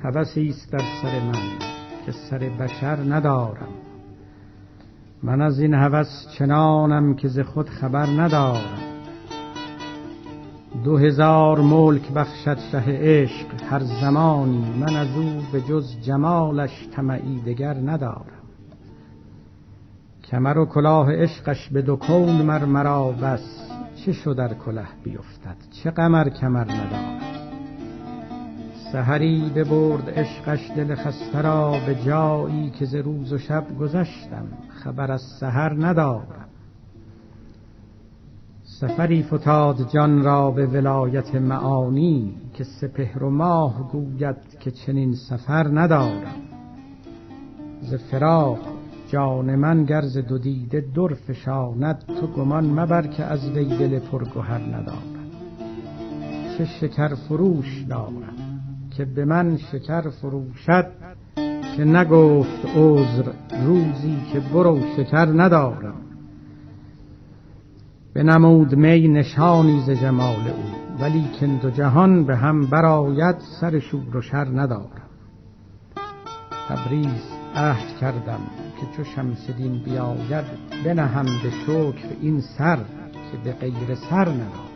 هوسی است در سر من که سر بشر ندارم. من از این هوس چنانم که ز خود خبر ندارم. 2000 ملک بخشد شه عشق هر زمانی، من از او به جز جمالش طمعی دگر ندارم. کمر و کلاه عشقش به دو کون مرا بس، چه شد در کله بیفتد چه غم کمر ندارم. سحری ببرد عشقش دل خسته را به جایی که ز روز و شب گذشتم خبر از سحر ندارم. سفری فتاد جان را به ولایت معانی، که سپهر و ماه گوید که چنین سفر ندارم. ز فراق جان من گر ز دو دیده در فشاند، تو گمان مبر که از وی دل پرگهر ندارم. چه شکر فروش دارم که به من شکر فروشد، که نگفت عذر روزی که برو شکر ندارم. بنمود می نشانی ز جمال او، ولیکن دو جهان به هم برآید سر شور و شر ندارم. تبریز عهد کردم که چو شمس دین بیاید، بنهم به شکر این سر که به غیر سر ندارم.